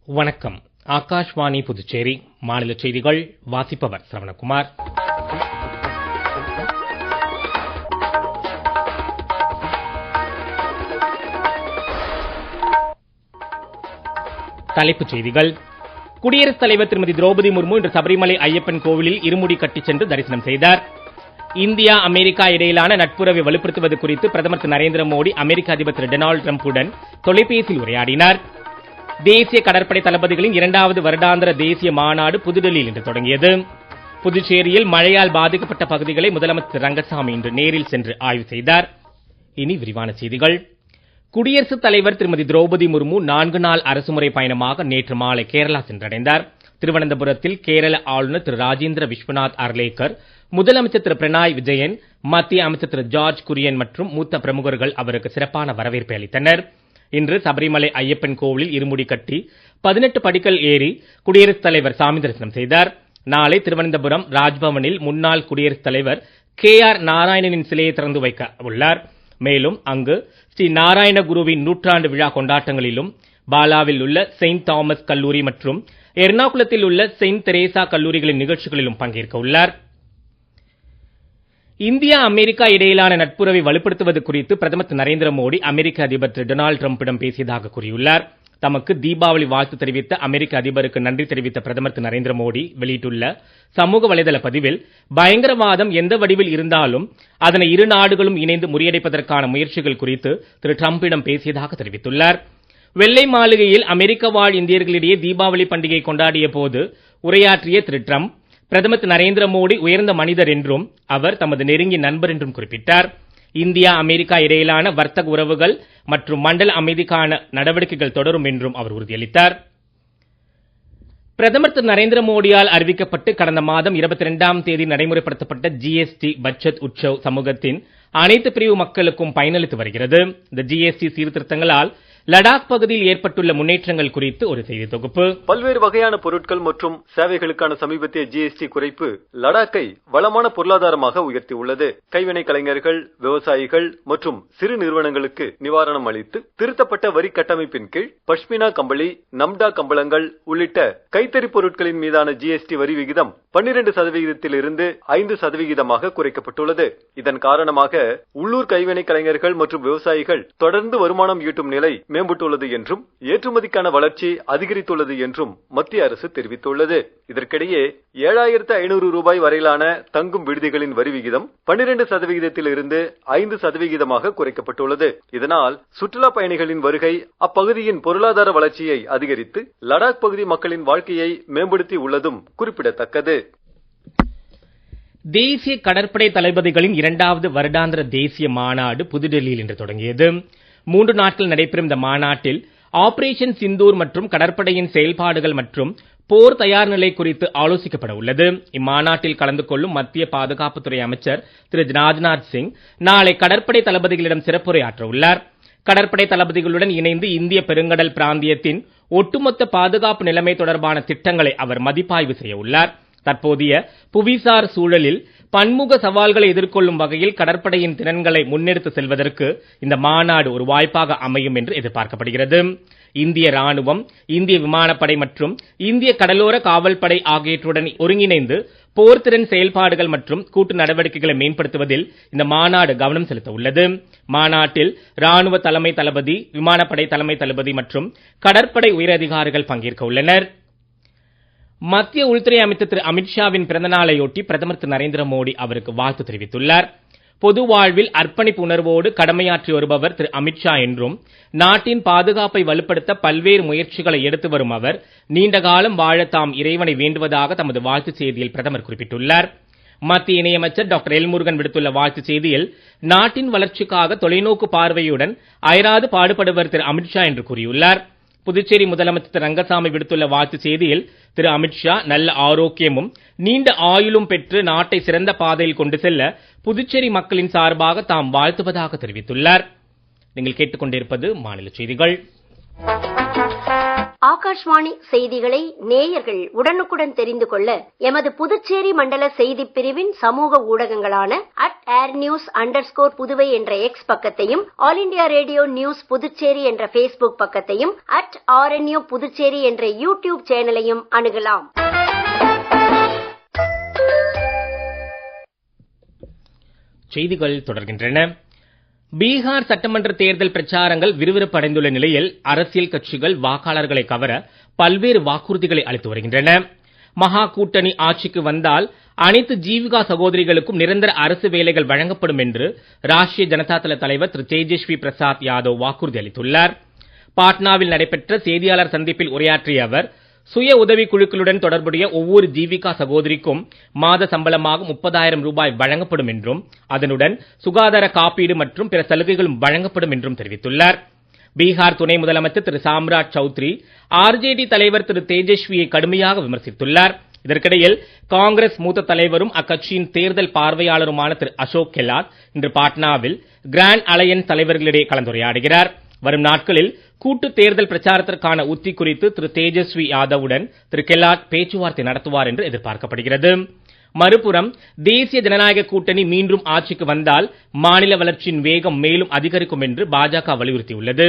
வணக்கம். ஆகாஷ்வாணி புதுச்சேரி மாநில செய்திகள் வாசிப்பவர் சரவணகுமார். தலைப்புச் செய்திகள். குடியரசுத் தலைவர் திருமதி திரௌபதி முர்மு இன்று சபரிமலை ஐயப்பன் கோவிலில் இருமுடி கட்டிச் சென்று தரிசனம் செய்தார். இந்தியா அமெரிக்கா இடையிலான நட்புறவை வலுப்படுத்துவது குறித்து பிரதமர் திரு நரேந்திர மோடி அமெரிக்க அதிபர் திரு டொனால்டு டிரம்புடன் தொலைபேசியில் உரையாடினார். தேசிய கடற்படை தளபதிகளின் 2வது வருடாந்திர தேசிய மாநாடு புதுடெல்லியில் இன்று தொடங்கியது. புதுச்சேரியில் மழையால் பாதிக்கப்பட்ட பகுதிகளை முதலமைச்சர் ரங்கசாமி இன்று நேரில் சென்று ஆய்வு செய்தார். இனி விரிவான செய்திகள். குடியரசுத் தலைவர் திருமதி திரௌபதி முர்மு 4 நாள் அரசுமுறை பயணமாக நேற்று மாலை கேரளா சென்றடைந்தார். திருவனந்தபுரத்தில் கேரள ஆளுநர் திரு ராஜேந்திர விஸ்வநாத் அர்லேக்கர், முதலமைச்சர் திரு பினராயி விஜயன், மத்திய அமைச்சர் திரு ஜார்ஜ் குரியன் மற்றும் மூத்த பிரமுகர்கள் அவருக்கு சிறப்பான வரவேற்பை அளித்தனர். இன்று சபரிமலை ஐயப்பன் கோவிலில் இருமுடி கட்டி 18 படிக்கல் ஏறி குடியரசுத் தலைவர் சாமி தரிசனம் செய்தார். நாளை திருவனந்தபுரம் ராஜ்பவனில் முன்னாள் குடியரசுத் தலைவர் KR நாராயணனின் சிலையை திறந்து வைக்க உள்ளார். மேலும் அங்கு ஸ்ரீ நாராயண குருவின் நூற்றாண்டு விழா கொண்டாட்டங்களிலும், பாலாவில் உள்ள செயின்ட் தாமஸ் கல்லூரி மற்றும் எர்ணாகுளத்தில் உள்ள செயின்ட் தெரேசா கல்லூரிகளின் நிகழ்ச்சிகளிலும் பங்கேற்க உள்ளார். இந்தியா அமெரிக்கா இடையிலான நட்புறவை வலுப்படுத்துவது குறித்து பிரதமர் திரு நரேந்திர மோடி அமெரிக்க அதிபர் திரு டொனால்டு டிரம்பிடம் பேசியதாக கூறியுள்ளார். தமக்கு தீபாவளி வாழ்த்து தெரிவித்த அமெரிக்க அதிபருக்கு நன்றி தெரிவித்த பிரதமர் திரு நரேந்திர மோடி வெளியிட்டுள்ள சமூக வலைதள பதிவில், பயங்கரவாதம் எந்த வடிவில் இருந்தாலும் அதனை இரு நாடுகளும் இணைந்து முறியடிப்பதற்கான முயற்சிகள் குறித்து திரு டிரம்பிடம் பேசியதாக தெரிவித்துள்ளார். வெள்ளை மாளிகையில் அமெரிக்க வாழ் இந்தியர்களிடையே தீபாவளி பண்டிகை கொண்டாடிய போது உரையாற்றிய திரு டிரம்ப், பிரதமர் திரு நரேந்திர மோடி உயர்ந்த மனிதர் என்றும் அவர் தமது நெருங்கிய நண்பர் என்றும் குறிப்பிட்டார். இந்தியா அமெரிக்கா இடையிலான வர்த்தக உறவுகள் மற்றும் மண்டல அமைதிக்கான நடவடிக்கைகள் தொடரும் என்றும் அவர் உறுதியளித்தார். பிரதமர் திரு நரேந்திர மோடியால் அறிவிக்கப்பட்டு கடந்த மாதம் 22ஆம் தேதி நடைமுறைப்படுத்தப்பட்ட GST பட்ஜெட் உற்சவ் சமூகத்தின் அனைத்து பிரிவு மக்களுக்கும் பயனளித்து வருகிறது. இந்த GST சீர்திருத்தங்களால் லடாக் பகுதியில் ஏற்பட்டுள்ள முன்னேற்றங்கள் குறித்து ஒரு செய்தி தொகுப்பு. பல்வேறு வகையான பொருட்கள் மற்றும் சேவைகளுக்கான சமீபத்திய GST குறைப்பு லடாக்கை வளமான பொருளாதாரமாக உயர்த்தியுள்ளது. கைவினை கலைஞர்கள், விவசாயிகள் மற்றும் சிறு நிறுவனங்களுக்கு நிவாரணம் அளித்து திருத்தப்பட்ட வரி கட்டமைப்பின் கீழ் பஷ்மினா கம்பளி, நம்டா கம்பளங்கள் உள்ளிட்ட கைத்தறி பொருட்களின் மீதான GST வரி விகிதம் 12% 5% குறைக்கப்பட்டுள்ளது. இதன் காரணமாக உள்ளூர் கைவினை கலைஞர்கள் மற்றும் விவசாயிகள் தொடர்ந்து வருமானம் ஈட்டும் நிலை மேம்பட்டுள்ளது என்றும் ஏற்றுமதிக்கான வளர்ச்சி அதிகரித்துள்ளது என்றும் மத்திய அரசு தெரிவித்துள்ளது. இதற்கிடையே 7,500 ரூபாய் வரையிலான தங்கும் விடுதிகளின் வரி விகிதம் 12% 5% குறைக்கப்பட்டுள்ளது. இதனால் சுற்றுலா பயணிகளின் வருகை அப்பகுதியின் பொருளாதார வளர்ச்சியை அதிகரித்து லடாக் பகுதி மக்களின் வாழ்க்கையை மேம்படுத்தி உள்ளதும் குறிப்பிடத்தக்கது. தேசிய கடற்படை தளபதிகளின் 2வது வருடாந்திர தேசிய மாநாடு புதுடெல்லியில் இன்று தொடங்கியது. 3 நாட்கள் நடைபெறும் இந்த மாநாட்டில் ஆபரேஷன் சிந்தூர் மற்றும் கடற்படையின் செயல்பாடுகள் மற்றும் போர் தயார் நிலை குறித்து ஆலோசிக்கப்பட உள்ளது. இம்மாநாட்டில் கலந்து கொள்ளும் மத்திய பாதுகாப்புத்துறை அமைச்சர் திரு ராஜ்நாத் சிங் நாளை கடற்படை தளபதிகளிடம் சிறப்புரையாற்ற உள்ளார். கடற்படை தளபதிகளுடன் இணைந்து இந்திய பெருங்கடல் பிராந்தியத்தின் ஒட்டுமொத்த பாதுகாப்பு நிலைமை தொடர்பான திட்டங்களை அவர் மதிப்பாய்வு செய்ய உள்ளார். தற்போதைய புவிசார் சூழலில் பன்முக சவால்களை எதிர்கொள்ளும் வகையில் கடற்படையின் திறன்களை முன்னெடுத்து செல்வதற்கு இந்த மாநாடு ஒரு வாய்ப்பாக அமையும் என்று எதிர்பார்க்கப்படுகிறது. இந்திய ராணுவம், இந்திய விமானப்படை மற்றும் இந்திய கடலோர காவல்படை ஆகியவற்றுடன் ஒருங்கிணைந்து போர்த்திறன் செயல்பாடுகள் மற்றும் கூட்டு நடவடிக்கைகளை மேம்படுத்துவதில் இந்த மாநாடு கவனம் செலுத்த உள்ளது. மாநாட்டில் ராணுவ தலைமை தளபதி, விமானப்படை தலைமை தளபதி மற்றும் கடற்படை உயரதிகாரிகள் பங்கேற்க உள்ளனர். மத்திய உள்துறை அமைச்சர் திரு அமித்ஷாவின் பிறந்தநாளையொட்டி பிரதமர் திரு நரேந்திர மோடி அவருக்கு வாழ்த்து தெரிவித்துள்ளார். பொது வாழ்வில் அர்ப்பணிப்பு உணர்வோடு கடமையாற்றி வருபவர் திரு அமித்ஷா என்றும், நாட்டின் பாதுகாப்பை வலுப்படுத்த பல்வேறு முயற்சிகளை எடுத்து வரும் அவர் நீண்ட காலம் வாழ தாம் இறைவனை வேண்டுவதாக தமது வாழ்த்து செய்தியில் பிரதமர் குறிப்பிட்டுள்ளார். மத்திய இணையமைச்சர் டாக்டர் எல் முருகன் விடுத்துள்ள வாழ்த்து செய்தியில், நாட்டின் வளர்ச்சிக்காக தொலைநோக்கு பார்வையுடன் அயராது பாடுபடுவர் திரு அமித்ஷா என்று கூறியுள்ளார். புதுச்சேரி முதலமைச்சர் திரு ரங்கசாமி விடுத்துள்ள வாழ்த்து செய்தியில், திரு அமித்ஷா நல்ல ஆரோக்கியமும் நீண்ட ஆயுளும் பெற்று நாட்டை சிறந்த பாதையில் கொண்டு செல்ல புதுச்சேரி மக்களின் சார்பாக தாம் வாழ்த்துவதாக தெரிவித்துள்ளார். நீங்கள் கேட்டுக்கொண்டிருப்பது மாநில செய்திகள். ஆகாஷ்வாணி செய்திகளை நேயர்கள் உடனுக்குடன் தெரிந்து கொள்ள எமது புதுச்சேரி மண்டல செய்திப் பிரிவின் சமூக ஊடகங்களான @airnews_புதுவை என்ற எக்ஸ் பக்கத்தையும், all India radio news Puducherry என்ற Facebook பக்கத்தையும், @RNU புதுச்சேரி என்ற யூடியூப் சேனலையும் அணுகலாம். செய்திகள் தொடர்கின்றன. பீகார் சட்டமன்ற தேர்தல் பிரச்சாரங்கள் விறுவிறுப்பு அடைந்துள்ள நிலையில் அரசியல் கட்சிகள் வாக்காளர்களை கவர பல்வேறு வாக்குறுதிகளை அளித்து வருகின்றன. மகா கூட்டணி ஆட்சிக்கு வந்தால் அனைத்து ஜீவிகா சகோதரிகளுக்கும் நிரந்தர அரசு வேலைகள் வழங்கப்படும் என்று ராஷ்டிரிய ஜனதா தள தலைவர் திரு தேஜஸ்வி பிரசாத் யாதவ் வாக்குறுதி அளித்துள்ளார். பாட்னாவில் நடைபெற்ற செய்தியாளர் சந்திப்பில் உரையாற்றிய அவர், சுய உதவி குழுக்களுடன் தொடர்புடைய ஒவ்வொரு ஜீவிகா சகோதரிக்கும் மாத சம்பளமாக 30,000 ரூபாய் வழங்கப்படும் என்றும், அதனுடன் சுகாதார காப்பீடு மற்றும் பிற சலுகைகளும் வழங்கப்படும் என்றும் தெரிவித்துள்ளார். பீகார் துணை முதலமைச்சர் திரு சாம்ராஜ் சௌத்ரி ஆர்ஜேடி தலைவர் திரு தேஜஸ்வியை கடுமையாக விமர்சித்துள்ளார். இதற்கிடையில் காங்கிரஸ் மூத்த தலைவரும் அக்கட்சியின் தேர்தல் பார்வையாளருமான திரு அசோக் கெலாட் இன்று பாட்னாவில் கிராண்ட் அலையன்ஸ் தலைவர்களிடையே கலந்துரையாடுகிறார். வரும் நாட்களில் கூட்டு தேர்தல் பிரச்சாரத்திற்கான உத்தி குறித்து திரு தேஜஸ்வி யாதவுடன் திரு கெலாட் பேச்சுவார்த்தை நடத்துவார் என்று எதிர்பார்க்கப்படுகிறது. மறுபுறம் தேசிய ஜனநாயக கூட்டணி மீண்டும் ஆட்சிக்கு வந்தால் மாநில வளர்ச்சியின் வேகம் மேலும் அதிகரிக்கும் என்று பாஜக வலியுறுத்தியுள்ளது.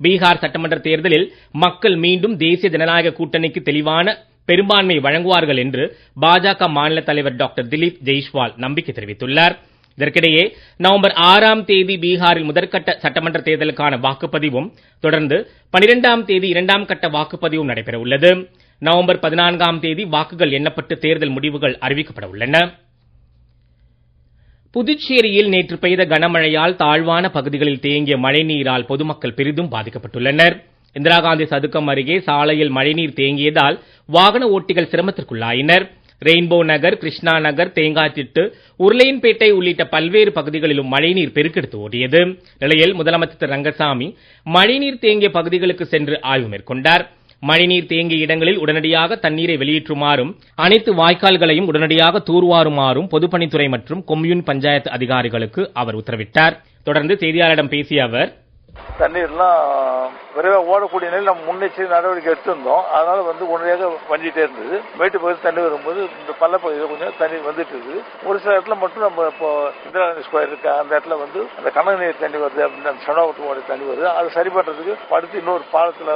பீகார் சட்டமன்ற தேர்தலில் மக்கள் மீண்டும் தேசிய ஜனநாயக கூட்டணிக்கு தெளிவான பெரும்பான்மை வழங்குவார்கள் என்று பாஜக மாநில தலைவர் டாக்டர் திலீப் ஜெய்ஸ்வால் நம்பிக்கை தெரிவித்துள்ளார். இதற்கிடையே நவம்பர் 6ஆம் தேதி பீகாரில் முதற்கட்ட சட்டமன்ற தேர்தலுக்கான வாக்குப்பதிவும், தொடர்ந்து 12ஆம் தேதி 2ஆம் கட்ட வாக்குப்பதிவும் நடைபெற உள்ளது. நவம்பர் 14ஆம் தேதி வாக்குகள் எண்ணப்பட்டு தேர்தல் முடிவுகள் அறிவிக்கப்பட உள்ளன. புதுச்சேரியில் நேற்று பெய்த கனமழையால் தாழ்வான பகுதிகளில் தேங்கிய மழைநீரால் பொதுமக்கள் பெரிதும் பாதிக்கப்பட்டுள்ளனர். இந்திரா காந்தி சதுக்கம் அருகே சாலையில் மழைநீர் தேங்கியதால் வாகன ஓட்டிகள் சிரமத்திற்குள்ளாயினர். ரெயின்போ நகர், கிருஷ்ணா நகர், தேங்காய்திட்டு, உருளையன்பேட்டை உள்ளிட்ட பல்வேறு பகுதிகளிலும் மழைநீர் பெருக்கெடுத்து ஓடியது. நிலையில் முதலமைச்சர் திரு ரங்கசாமி மழைநீர் தேங்கிய பகுதிகளுக்கு சென்று ஆய்வு மேற்கொண்டார். மழைநீர் தேங்கிய இடங்களில் உடனடியாக தண்ணீரை வெளியேற்றுமாறும், அனைத்து வாய்க்கால்களையும் உடனடியாக தூர்வாருமாறும் பொதுப்பணித்துறை மற்றும் கொம்யூன் பஞ்சாயத்து அதிகாரிகளுக்கு அவர் உத்தரவிட்டார். தொடர்ந்து செய்தியாளரிடம் பேசிய அவர், தண்ணீர்லாம் விரைவாக ஓடக்கூடிய நிலையில் நம்ம முன்னெச்சரிக்கை நடவடிக்கை எடுத்திருந்தோம். அதனால உடனடியாக வந்துட்டே இருந்தது. மேட்டு பகுதி தண்ணி வரும்போது இந்த பள்ள பகுதியில் கொஞ்சம் தண்ணீர் வந்துட்டு இருக்குது. ஒரு சில இடத்துல மட்டும் நம்ம இப்போ இந்திரா காந்தி ஸ்கொயர் இருக்கு, அந்த இடத்துல அந்த கனவு நீர் தண்ணி வருது, அப்படின்னு அந்த சனோகத்தோட தண்ணி வருது. அது சரி பண்றதுக்கு அடுத்து இன்னொரு பாலத்தில்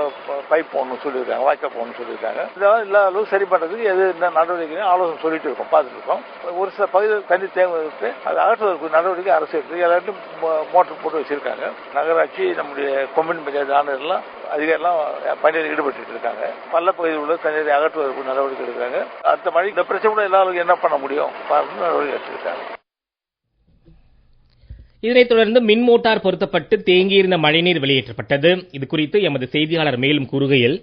பைப் போடணும்னு சொல்லியிருக்காங்க, வாய்க்கால் போடணும்னு சொல்லியிருக்காங்க. இதெல்லாம் இல்லாத அளவு சரி பண்றதுக்கு எது இந்த நடவடிக்கை ஆலோசனை சொல்லிட்டு இருக்கோம், பார்த்துட்டு இருக்கோம். ஒரு சில பகுதியில் தண்ணி தேங்குவதற்கு அதை அகற்றுவதற்கு நடவடிக்கை அரசு எடுத்து எல்லாத்தையும் மோட்டர் போட்டு வச்சிருக்காங்க. நகராட்சி, நம்முடைய கொம்யூன் பஞ்சாயத்து ஆணையர்லாம் அதிகாரிலாம் பணியில் ஈடுபட்டு இருக்காங்க. பள்ள பகுதியில் உள்ள தண்ணீரை அகற்றுவதற்கு நடவடிக்கை எடுக்கிறாங்க. அடுத்த மழை இந்த பிரச்சனை கூட எல்லாருக்கும் என்ன பண்ண முடியும் நடவடிக்கை எடுத்திருக்காங்க. இதனைத் தொடர்ந்து மின் மோட்டார் பொருத்தப்பட்டு தேங்கியிருந்த மழைநீர் வெளியேற்றப்பட்டது. இது குறித்து எமது செய்தியாளர் மேலும் கூறுகையில்,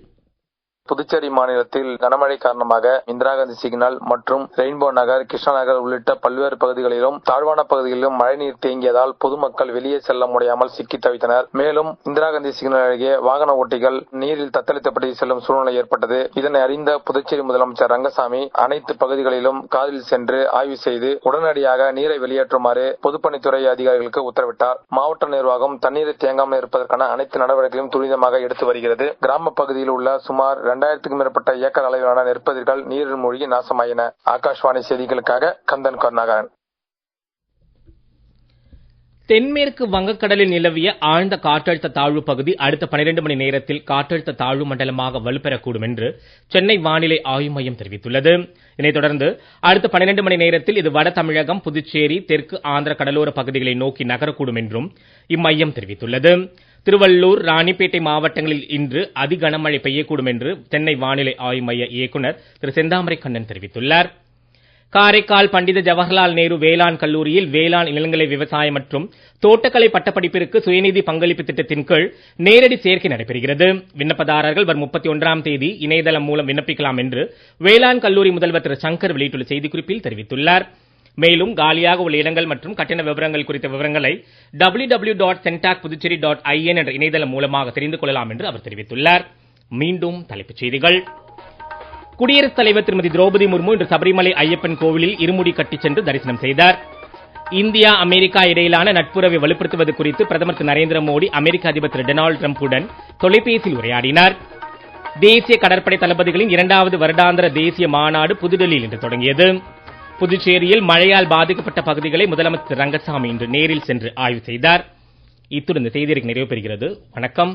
புதுச்சேரி மாநிலத்தில் கனமழை காரணமாக இந்திரா காந்தி சிக்னல் மற்றும் ரெயின்போ நகர், கிருஷ்ணா நகர் உள்ளிட்ட பல்வேறு பகுதிகளிலும் தாழ்வான பகுதிகளிலும் மழைநீர் தேங்கியதால் பொதுமக்கள் வெளியே செல்ல முடியாமல் சிக்கி தவித்தனர். மேலும் இந்திரா காந்தி சிக்னல் அருகே வாகன ஓட்டிகள் நீரில் தத்தளித்தபடி செல்லும் சூழ்நிலை ஏற்பட்டது. இதனை அறிந்த புதுச்சேரி முதலமைச்சர் ரங்கசாமி அனைத்து பகுதிகளிலும் காரில் சென்று ஆய்வு செய்து உடனடியாக நீரை வெளியேற்றுமாறு பொதுப்பணித்துறை அதிகாரிகளுக்கு உத்தரவிட்டார். மாவட்ட நிர்வாகம் தண்ணீரை தேங்காமல் இருப்பதற்கான அனைத்து நடவடிக்கைகளும் துரிதமாக எடுத்து வருகிறது. கிராம பகுதியில் உள்ள சுமார் 2000க்கும் மேற்பட்ட ஏக்கர் அளவிலான நெற்பயிர்கள் நீரில் மூழ்கி நாசமாயின. ஆகாஷ்வாணி செய்திகளுக்காக கந்தன் கருணாகரன். தென்மேற்கு வங்கக்கடலில் நிலவிய ஆழ்ந்த காற்றழுத்த தாழ்வு பகுதி அடுத்த 12 மணி நேரத்தில் காற்றழுத்த தாழ்வு மண்டலமாக வலுப்பெறக்கூடும் என்று சென்னை வானிலை ஆய்வு மையம் தெரிவித்துள்ளது. இதனைத் தொடர்ந்து அடுத்த 12 மணி நேரத்தில் இது வட தமிழகம், புதுச்சேரி, தெற்கு ஆந்திர கடலோர பகுதிகளை நோக்கி நகரக்கூடும் என்றும் இம்மையம் தெரிவித்துள்ளது. திருவள்ளூர், ராணிப்பேட்டை மாவட்டங்களில் இன்று அதி கனமழை பெய்யக்கூடும் என்று சென்னை வானிலை ஆய்வு மைய இயக்குநர் திரு செந்தாமரை கண்ணன் தெரிவித்துள்ளார். காரைக்கால் பண்டித ஜவஹர்லால் நேரு வேளாண் கல்லூரியில் வேளாண் இளங்கலை விவசாயம் மற்றும் தோட்டக்கலை பட்டப்படிப்பிற்கு சுயநிதி பங்களிப்பு திட்டத்தின் கீழ் நேரடி சேர்க்கை நடைபெறுகிறது. விண்ணப்பதாரர்கள் வரும் 31ஆம் தேதி இணையதளம் மூலம் விண்ணப்பிக்கலாம் என்று வேளாண் கல்லூரி முதல்வர் திரு சங்கர் வெளியிட்டுள்ள செய்திக்குறிப்பில் தெரிவித்துள்ளார். மேலும் காலியாக உள்ள இடங்கள் மற்றும் கட்டண விவரங்கள் குறித்த விவரங்களை www.centacpuducherry.in என்ற இணையதளம் மூலமாக தெரிந்து கொள்ளலாம் என்று அவர் தெரிவித்துள்ளார். மீண்டும் தலைப்புச் செய்திகள். குடியரசுத் தலைவர் திருமதி திரௌபதி முர்மு இன்று சபரிமலை ஐயப்பன் கோவிலில் இருமுடி கட்டிச் சென்று தரிசனம் செய்தார். இந்தியா, அமெரிக்கா இடையிலான நட்புறவை வலுப்படுத்துவது குறித்து பிரதமர் திரு நரேந்திர மோடி அமெரிக்க அதிபர் திரு டொனால்டு டிரம்புடன் தொலைபேசியில் உரையாடினார். தேசிய கடற்படை தளபதிகளின் 2வது வருடாந்திர தேசிய மாநாடு புதுடெல்லியில் இன்று தொடங்கியது. புதுச்சேரியில் மழையால் பாதிக்கப்பட்ட பகுதிகளை முதலமைச்சர் ரங்கசாமி இன்று நேரில் சென்று ஆய்வு செய்தார். இத்துடன் இந்த செய்தியறிக்கை நிறைவு பெறுகிறது. வணக்கம்.